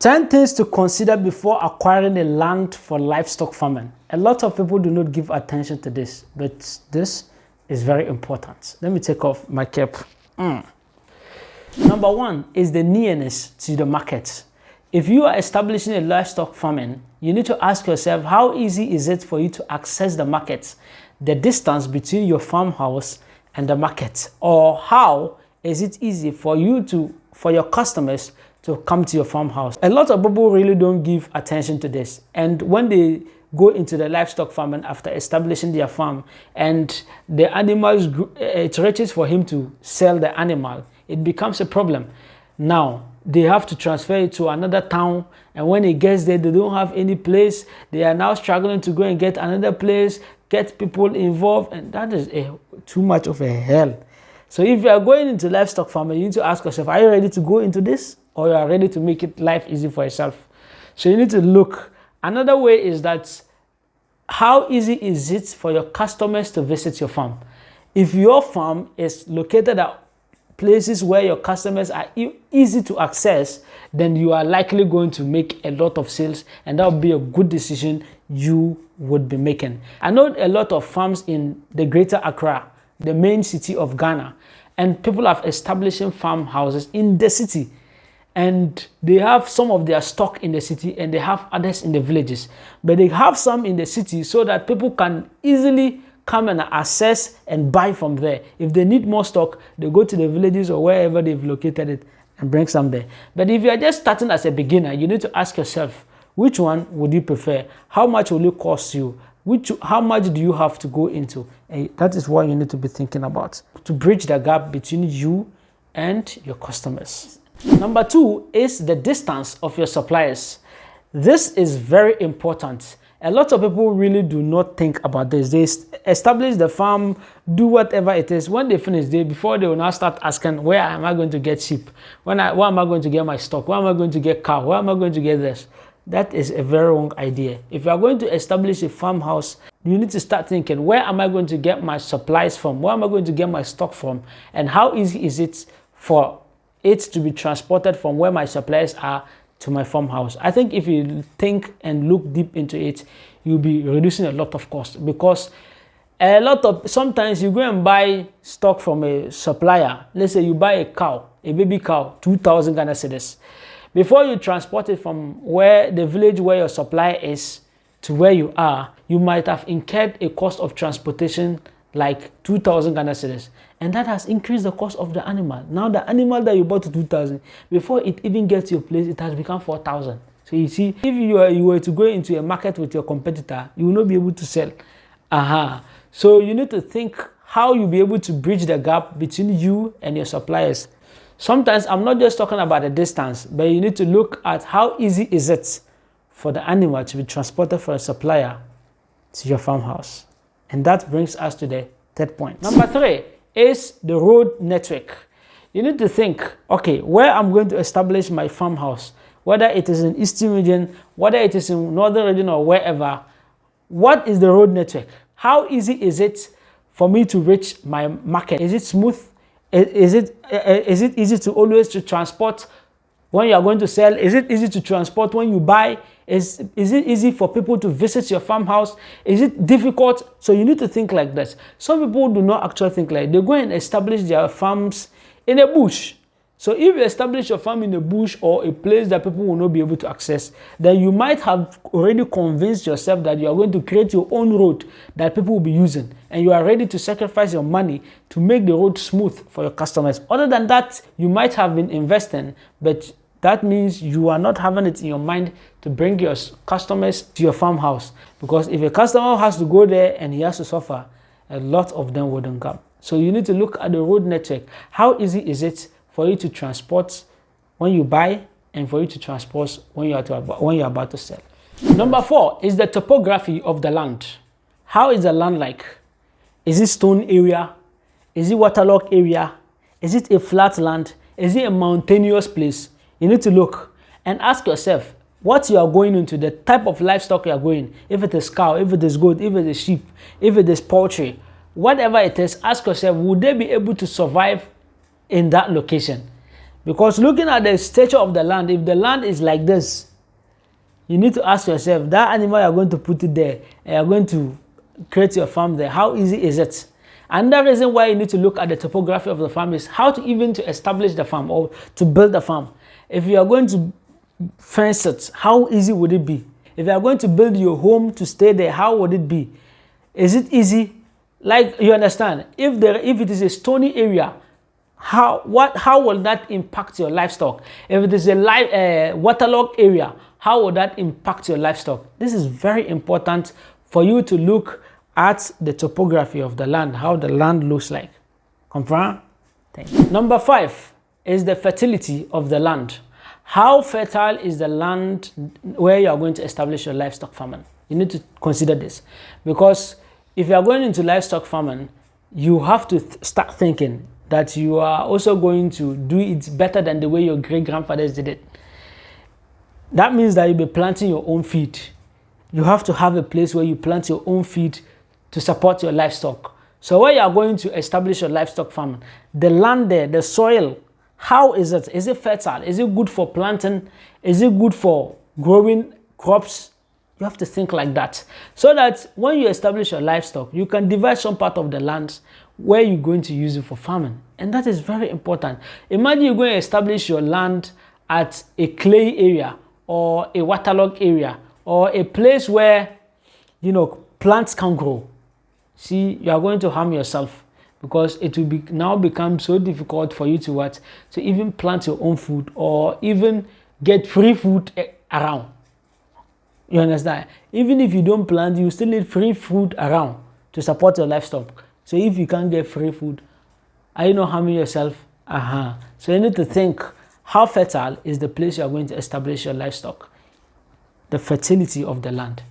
10 things to consider before acquiring a land for livestock farming. A lot of people do not give attention to this, but this is very important. Let me take off my cap. Number one is the nearness to the market. If you are establishing a livestock farming, you need to ask yourself, how easy is it for you to access the market? The distance between your farmhouse and the market, or how is it easy for your customers to come to your farmhouse? A lot of people really don't give attention to this, and when they go into the livestock farming after establishing their farm and the animals, it reaches for him to sell the animal, it becomes a problem. Now they have to transfer it to another town, and when he gets there, they don't have any place. They are now struggling to go and get another place, get people involved, and that is too much of a hell. So if you are going into livestock farming, you need to ask yourself, are you ready to go into this, or you are ready to make it life easy for yourself? So you need to look. Another way is that, how easy is it for your customers to visit your farm? If your farm is located at places where your customers are easy to access, then you are likely going to make a lot of sales, and that would be a good decision you would be making. I know a lot of farms in the Greater Accra, the main city of Ghana, and people have established farmhouses in the city, and they have some of their stock in the city and they have others in the villages, but they have some in the city so that people can easily come and access and buy from there. If they need more stock, they go to the villages or wherever they've located it and bring some there. But if you are just starting as a beginner, you need to ask yourself, which one would you prefer? How much will it cost you? How much do you have to go into? And that is what you need to be thinking about to bridge the gap between you and your customers. Number two is the distance of your suppliers. This is very important. A lot of people really do not think about this. They establish the farm, do whatever it is. When they finish, before they will now start asking, where am I going to get sheep? Where am I going to get my stock? Where am I going to get cow? Where am I going to get this? That is a very wrong idea. If you are going to establish a farmhouse, you need to start thinking, where am I going to get my supplies from? Where am I going to get my stock from? And how easy is it for it to be transported from where my supplies are to my farmhouse? I think if you think and look deep into it, you'll be reducing a lot of cost, because sometimes you go and buy stock from a supplier. Let's say you buy a cow, a baby cow, 2,000 Ghana cedis. Before you transport it from the village where your supply is to where you are, you might have incurred a cost of transportation like 2,000 Ghana cedis, and that has increased the cost of the animal. Now the animal that you bought to 2,000, before it even gets to your place, it has become 4,000. So you see, if you were to go into a market with your competitor, you will not be able to sell. So you need to think how you'll be able to bridge the gap between you and your suppliers. Sometimes I'm not just talking about the distance, but you need to look at how easy is it for the animal to be transported from a supplier to your farmhouse. And that brings us to the third point. Number three is the road network. You need to think, okay, where I'm going to establish my farmhouse, whether it is in Eastern region, whether it is in Northern region or wherever, what is the road network? How easy is it for me to reach my market? Is it smooth? Is it easy to always transport when you are going to sell? Is it easy to transport when you buy? Is it easy for people to visit your farmhouse? Is it difficult? So you need to think like this. Some people do not actually think like that. They go and establish their farms in a bush. So if you establish your farm in a bush or a place that people will not be able to access, then you might have already convinced yourself that you are going to create your own road that people will be using, and you are ready to sacrifice your money to make the road smooth for your customers. Other than that, you might have been investing, but that means you are not having it in your mind to bring your customers to your farmhouse, because if a customer has to go there and he has to suffer, a lot of them wouldn't come. So you need to look at the road network. How easy is it for you to transport when you buy and for you to transport when you're about to sell? Number four is the topography of the land. How is the land like? Is it stone area? Is it waterlogged area? Is it a flat land? Is it a mountainous place? You need to look and ask yourself what you are going into, the type of livestock you are going. If it is cow, if it is goat, if it is sheep, if it is poultry, whatever it is, ask yourself, would they be able to survive in that location? Because looking at the stature of the land, if the land is like this, you need to ask yourself, that animal you're going to put it there, and you're going to create your farm there, how easy is it? Another reason why you need to look at the topography of the farm is how to even to establish the farm or to build the farm. If you are going to fence it, how easy would it be? If you are going to build your home to stay there, how would it be? Is it easy? Like, you understand, if it is a stony area, how will that impact your livestock? If it is a waterlogged area, how will that impact your livestock? This is very important for you to look at the topography of the land, how the land looks like. Comprend? Thank you. Number 5 is the fertility of the land. How fertile is the land where you are going to establish your livestock farming? You need to consider this, because if you are going into livestock farming, you have to start thinking that you are also going to do it better than the way your great-grandfathers did it. That means that you'll be planting your own feed. You have to have a place where you plant your own feed to support your livestock. So where you are going to establish your livestock farming, the land there, the soil, how is it? Is it fertile? Is it good for planting? Is it good for growing crops? You have to think like that, so that when you establish your livestock, you can divide some part of the land where you're going to use it for farming. And that is very important. Imagine you're going to establish your land at a clay area or a waterlogged area or a place where, you know, plants can grow. See, you are going to harm yourself, because it will now become so difficult for you to even plant your own food or even get free food around. You understand? Even if you don't plant, you still need free food around to support your livestock. So if you can't get free food, are you not harming yourself? So you need to think, how fertile is the place you are going to establish your livestock? The fertility of the land.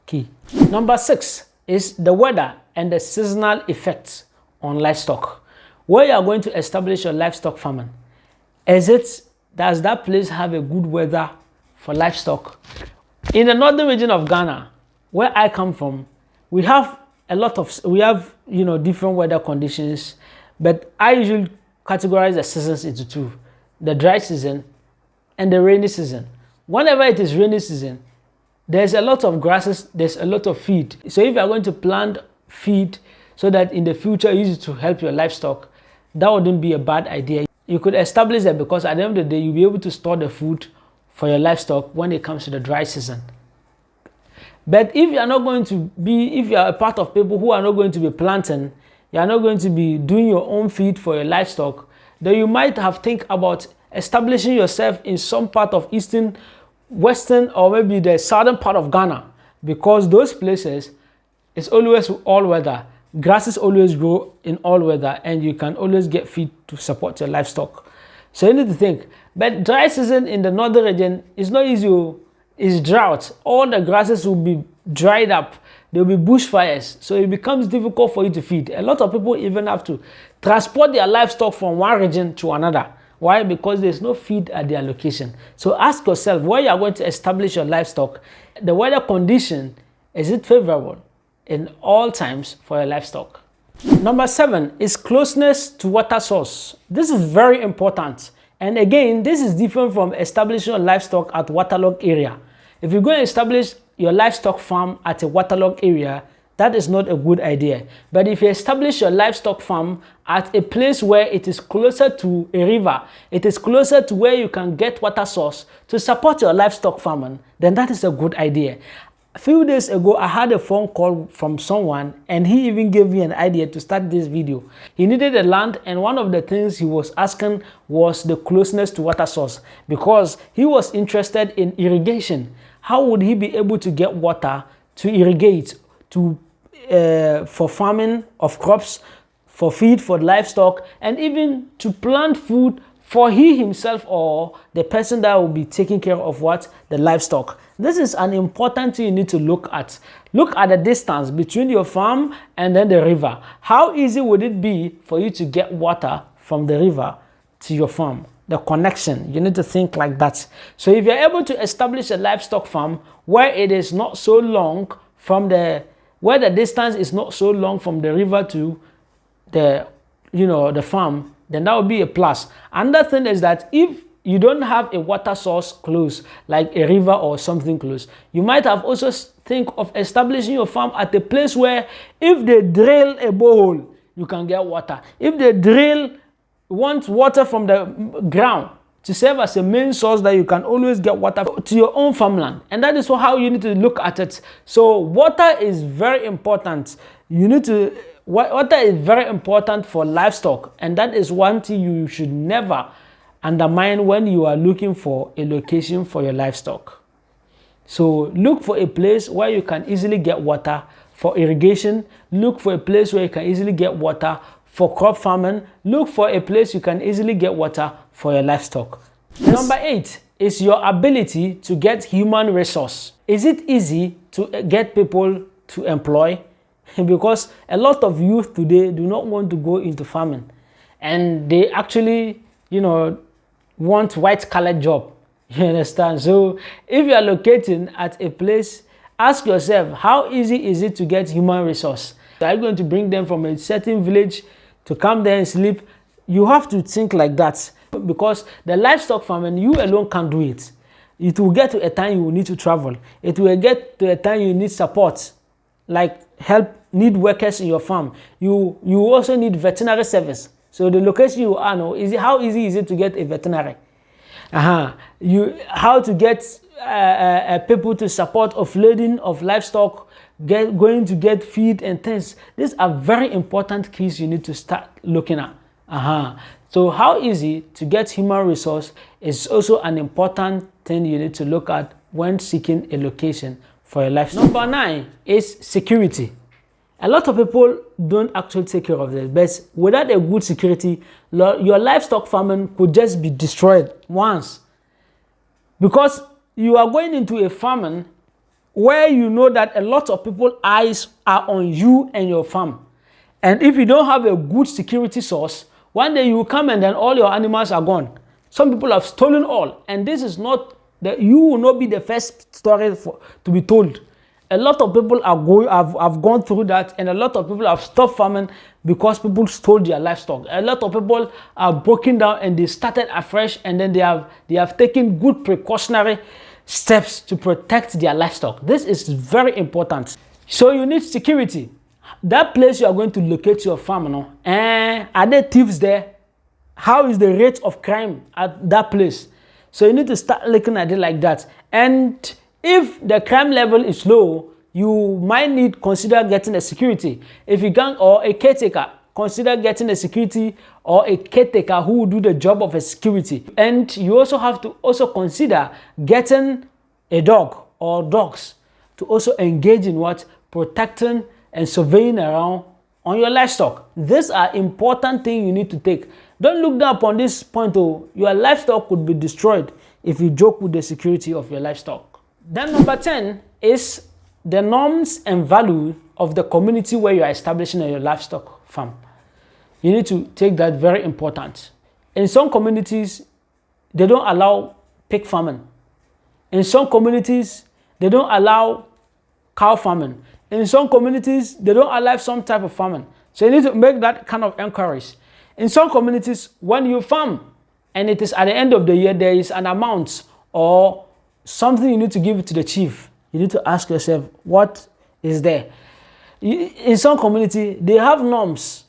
Key. Number 6 is the weather and the seasonal effects on livestock. Where you are going to establish your livestock farming, does that place have a good weather for livestock? In the northern region of Ghana, where I come from, we have different weather conditions, but I usually categorize the seasons into 2: the dry season and the rainy season. Whenever it is rainy season, there's a lot of grasses, there's a lot of feed. So if you are going to plant feed so that in the future you use it to help your livestock, that wouldn't be a bad idea. You could establish that, because at the end of the day, you'll be able to store the food for your livestock when it comes to the dry season. But if you are not going to be, if you are a part of people who are not going to be planting, you are not going to be doing your own feed for your livestock, then you might have think about establishing yourself in some part of eastern, western, or maybe the southern part of Ghana, because those places is always all weather. Grasses always grow in all weather, and you can always get feed to support your livestock. So you need to think. But dry season in the northern region is not easy. It's drought. All the grasses will be dried up. There will be bushfires. So it becomes difficult for you to feed. A lot of people even have to transport their livestock from one region to another. Why? Because there's no feed at their location. So ask yourself, where you are going to establish your livestock, the weather condition, is it favorable in all times for your livestock? Number 7 is closeness to water source. This is very important. And again, this is different from establishing your livestock at waterlogged area. If you're going to establish your livestock farm at a waterlogged area, that is not a good idea. But if you establish your livestock farm at a place where it is closer to a river, it is closer to where you can get water source to support your livestock farming, then that is a good idea. A few days ago, I had a phone call from someone, and he even gave me an idea to start this video. He needed a land, and one of the things he was asking was the closeness to water source, because he was interested in irrigation. How would he be able to get water to irrigate, for farming of crops, for feed for livestock, and even to plant food for he himself or the person that will be taking care of the livestock. This is an important thing you need to look at. Look at the distance between your farm and then the river. How easy would it be for you to get water from the river to your farm? The connection, you need to think like that. So if you're able to establish a livestock farm where it is not so long from where the distance is not so long from the river to the farm, then that would be a plus. Another thing is that if you don't have a water source close, like a river or something close, you might have also think of establishing your farm at a place where if they drill a borehole, you can get water. If they want water from the ground to serve as a main source, that you can always get water to your own farmland. And that is how you need to look at it. So water is very important. Water is very important for livestock, and that is one thing you should never undermine when you are looking for a location for your livestock. So look for a place where you can easily get water for irrigation. Look for a place where you can easily get water for crop farming. Look for a place you can easily get water for your livestock. Number 8 is your ability to get human resource. Is it easy to get people to employ? Because a lot of youth today do not want to go into farming, and they actually, want white-collar job. You understand? So if you are locating at a place, ask yourself, how easy is it to get human resource? Are you going to bring them from a certain village to come there and sleep? You have to think like that, because the livestock farming, you alone can't do it. It will get to a time you will need to travel. It will get to a time you need support, like need workers in your farm. You also need veterinary service. So the location you are now, how easy is it to get a veterinary? How to get people to support offloading of livestock, going to get feed and things. These are very important keys you need to start looking at. So how easy to get human resource is also an important thing you need to look at when seeking a location for your livestock. Number 9 is security. A lot of people don't actually take care of this, but without a good security, your livestock farming could just be destroyed once. Because you are going into a farming where you know that a lot of people's eyes are on you and your farm. And if you don't have a good security source, one day you will come and then all your animals are gone. Some people have stolen all, and this is not you will not be the first story to be told. A lot of people have gone through that, and a lot of people have stopped farming because people stole their livestock. A lot of people are broken down and they started afresh, and then they have taken good precautionary steps to protect their livestock. This is very important. So you need security. That place you are going to locate your farm, are there thieves there? How is the rate of crime at that place? So you need to start looking at it like that. And if the crime level is low, you might consider getting a security. If you can, or a caretaker, consider getting a security or a caretaker who will do the job of a security. And you also have to consider getting a dog or dogs to also engage in protecting and surveying around on your livestock. These are important things you need to take. Don't look down upon this point. Your livestock could be destroyed if you joke with the security of your livestock. Then number 10 is the norms and value of the community where you are establishing your livestock farm. You need to take that very important. In some communities, they don't allow pig farming. In some communities, they don't allow cow farming. In some communities, they don't allow some type of farming. So you need to make that kind of enquiries. In some communities, when you farm and it is at the end of the year, there is an amount or something you need to give to the chief. You need to ask yourself, what is there? In some community, they have norms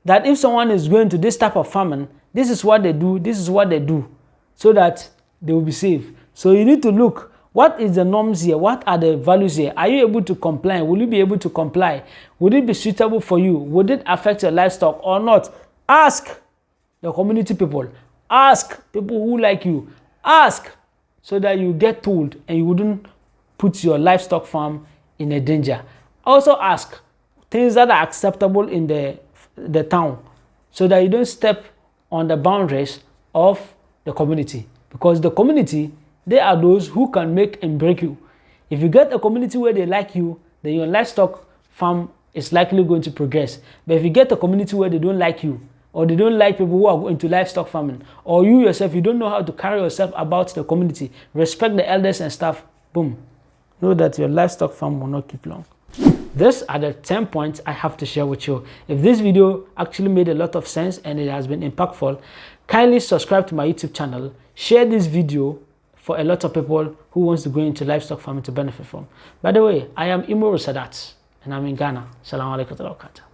that if someone is going to this type of farming, this is what they do, this is what they do, so that they will be safe. So you need to look, what is the norms here? What are the values here? Are you able to comply? Will you be able to comply? Would it be suitable for you? Would it affect your livestock or not? Ask the community people. Ask people who like you. Ask so that you get told and you wouldn't put your livestock farm in a danger. Also ask things that are acceptable in the town so that you don't step on the boundaries of the community. Because the community, they are those who can make and break you. If you get a community where they like you, then your livestock farm is likely going to progress. But if you get a community where they don't like you, or they don't like people who are going to livestock farming, or you yourself, you don't know how to carry yourself about the community, respect the elders and stuff, boom, know that your livestock farm will not keep long. These are the 10 points I have to share with you. If this video actually made a lot of sense and it has been impactful, kindly subscribe to my YouTube channel. Share this video for a lot of people who wants to go into livestock farming to benefit from. By the way, I am Imo Sadat and I'm in Ghana. Assalamu alaikum.